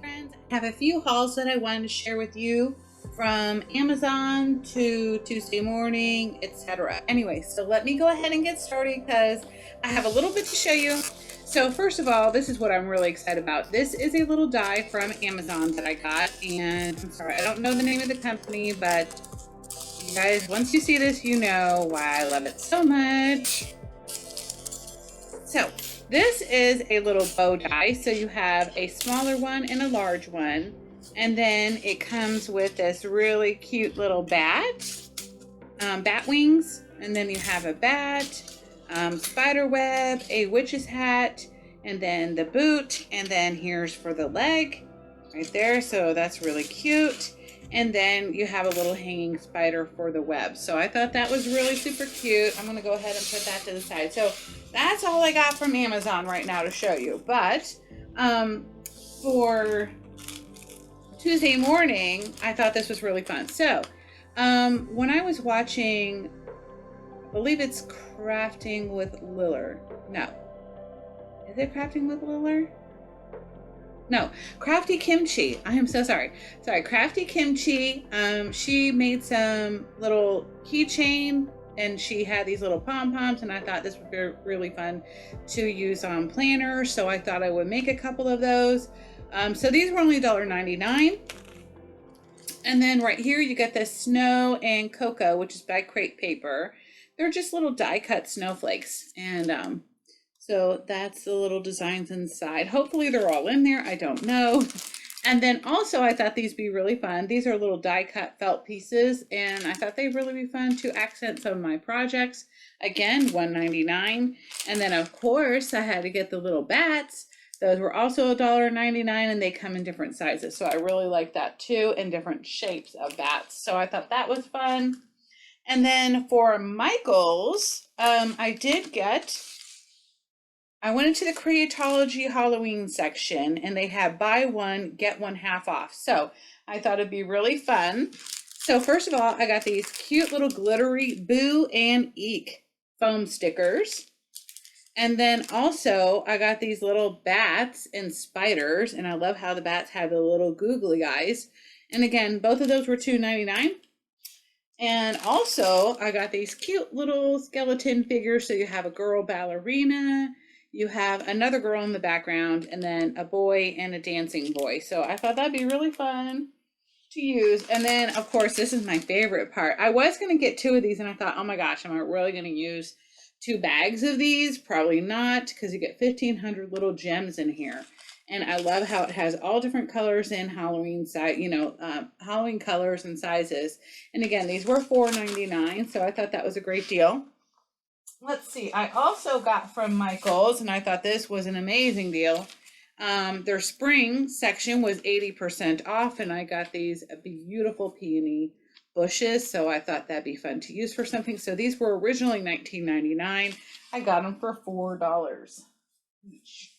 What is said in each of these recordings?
Friends, I have a few hauls that I wanted to share with you from Amazon to Tuesday morning, etc. Anyway, so let me go ahead and get started because I have a little bit to show you. So first of all, this is what I'm really excited about. This is a little die from Amazon that I got, and I'm sorry, I don't know the name of the company, but you guys, once you see this, you know why I love it so much. So this is a little bow die. So you have a smaller one and a large one. And then it comes with this really cute little bat, bat wings. And then you have a bat, spider web, a witch's hat, and then the boot. And then here's for the leg right there. So that's really cute. And then you have a little hanging spider for the web. So I thought that was really super cute. I'm gonna go ahead and put that to the side. So that's all I got from Amazon right now to show you. But for Tuesday morning, I thought this was really fun. So when I was watching, I believe it's Crafting with Liller. No, is it Crafting with Liller? No, Crafty Kimchi. I am so sorry. Sorry, Crafty Kimchi. She made some little keychain and she had these little pom-poms, and I thought this would be really fun to use on planners. So I thought I would make a couple of those. So these were only $1.99. And then right here you get this Snow and Cocoa, which is by Crate Paper. They're just little die cut snowflakes. And so that's the little designs inside. Hopefully they're all in there. I don't know. And then also I thought these would be really fun. These are little die cut felt pieces, and I thought they'd really be fun to accent some of my projects. Again, $1.99. And then of course I had to get the little bats. Those were also $1.99, and they come in different sizes. So I really like that too, and different shapes of bats. So I thought that was fun. And then for Michael's, I went into the Creatology Halloween section, and they had buy one, get one half off. So I thought it'd be really fun. So first of all, I got these cute little glittery Boo and Eek foam stickers. And then also I got these little bats and spiders, and I love how the bats have the little googly eyes. And again, both of those were $2.99. And also I got these cute little skeleton figures. So you have a girl ballerina, you have another girl in the background, and then a boy and a dancing boy. So I thought that'd be really fun to use. And then of course, this is my favorite part. I was going to get two of these, and I thought, oh my gosh, am I really going to use 2 bags of these? Probably not, because you get 1,500 little gems in here. And I love how it has all different colors in Halloween Halloween colors and sizes. And again, these were $4.99, so I thought that was a great deal. Let's see, I also got from Michael's, and I thought this was an amazing deal. Their spring section was 80% off, and I got these beautiful peony bushes, so I thought that'd be fun to use for something. So these were originally $19.99. I got them for $4 each.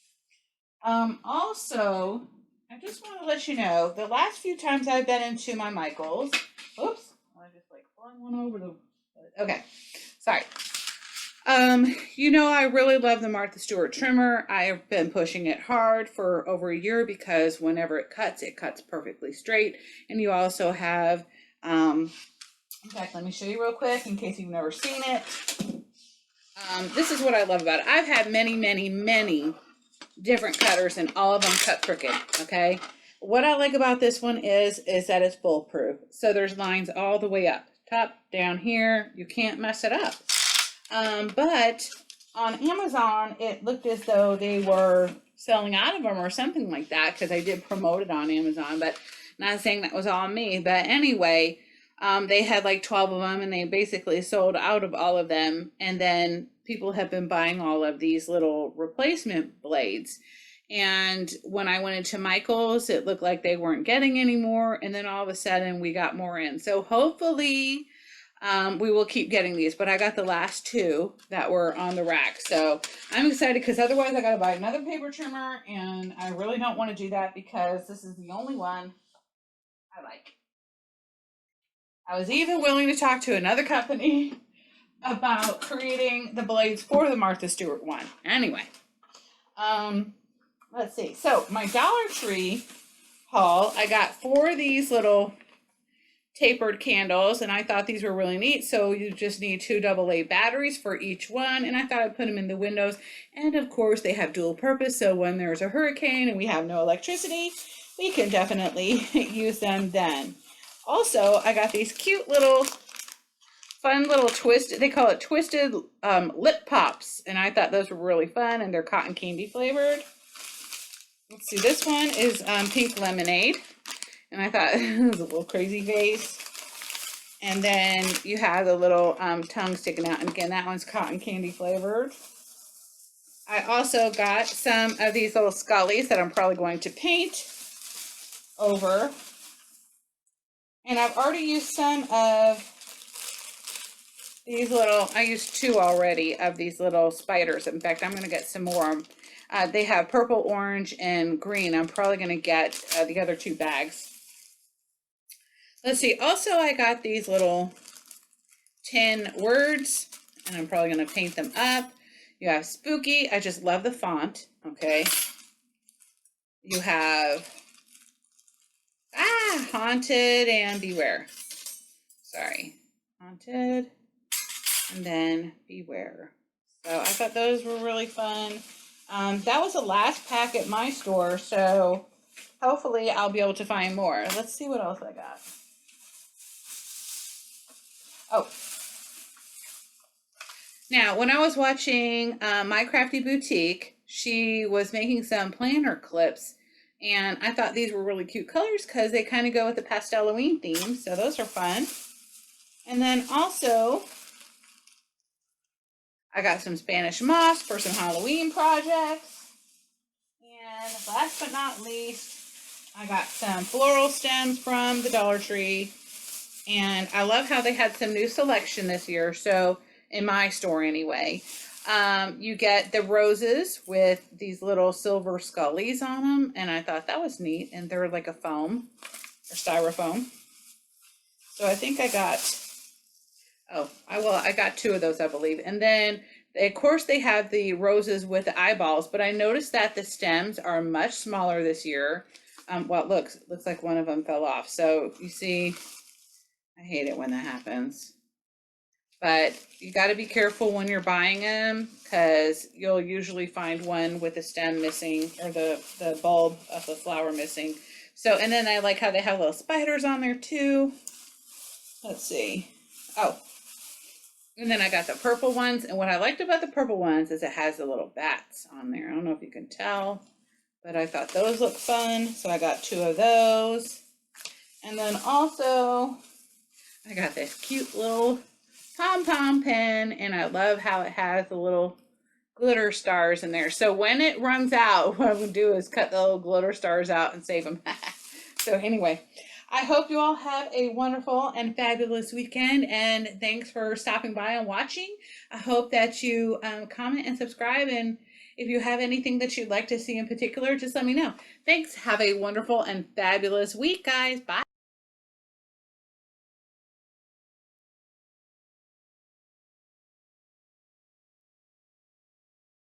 Also, I just want to let you know, the last few times I've been into my Michael's, oops, I just like flung one over the, okay, sorry. I really love the Martha Stewart trimmer. I have been pushing it hard for over a year because whenever it cuts perfectly straight. And you also have, in fact, let me show you real quick in case you've never seen it. This is what I love about it. I've had many, many, many different cutters, and all of them cut crooked, okay? What I like about this one is that it's foolproof. So there's lines all the way up, top, down here. You can't mess it up. But on Amazon, it looked as though they were selling out of them or something like that, because I did promote it on Amazon, but not saying that was all me. But anyway, they had like 12 of them, and they basically sold out of all of them. And then people have been buying all of these little replacement blades. And when I went into Michael's, it looked like they weren't getting any more. And then all of a sudden we got more in. So hopefully we will keep getting these. But I got the last two that were on the rack. So I'm excited because otherwise I got to buy another paper trimmer. And I really don't want to do that because this is the only one I like. I was even willing to talk to another company about creating the blades for the Martha Stewart one. Anyway. Let's see. So my Dollar Tree haul, I got 4 of these little tapered candles, and I thought these were really neat. So you just need 2 AA batteries for each one, and I thought I'd put them in the windows. And of course, they have dual purpose. So when there's a hurricane and we have no electricity, we can definitely use them then. Also, I got these cute little fun little twist. They call it twisted lip pops, and I thought those were really fun, and they're cotton candy flavored. Let's see, this one is pink lemonade, and I thought it was a little crazy face. And then you have the little tongue sticking out, and again, that one's cotton candy flavored. I also got some of these little scullies that I'm probably going to paint over, and I've already used some of these little, I used 2 already of these little spiders. In fact, I'm going to get some more. They have purple, orange, and green. I'm probably going to get the other 2 bags. Let's see. Also, I got these little tin words, and I'm probably going to paint them up. You have spooky. I just love the font. Okay. You have haunted and beware. Sorry. Haunted and then beware. So I thought those were really fun. That was the last pack at my store, so hopefully I'll be able to find more. Let's see what else I got. Oh. Now, when I was watching My Crafty Boutique, she was making some planner clips, and I thought these were really cute colors because they kind of go with the pastel Halloween theme, so those are fun. And then also, I got some Spanish moss for some Halloween projects. And last but not least, I got some floral stems from the Dollar Tree. And I love how they had some new selection this year. So in my store anyway, you get the roses with these little silver scullies on them. And I thought that was neat. And they're like a foam or styrofoam. So I think I got, I got 2 of those, I believe. And then, of course, they have the roses with the eyeballs, but I noticed that the stems are much smaller this year. Well, it looks like one of them fell off. So you see, I hate it when that happens. But you got to be careful when you're buying them because you'll usually find one with the stem missing or the bulb of the flower missing. So, and then I like how they have little spiders on there too. Let's see. Oh, and then I got the purple ones. And what I liked about the purple ones is it has the little bats on there. I don't know if you can tell, but I thought those looked fun. So I got 2 of those. And then also I got this cute little Pom Pom Pen, and I love how it has the little glitter stars in there. So when it runs out, what I'm going to do is cut the little glitter stars out and save them. So anyway, I hope you all have a wonderful and fabulous weekend, and thanks for stopping by and watching. I hope that you comment and subscribe, and if you have anything that you'd like to see in particular, just let me know. Thanks. Have a wonderful and fabulous week, guys. Bye.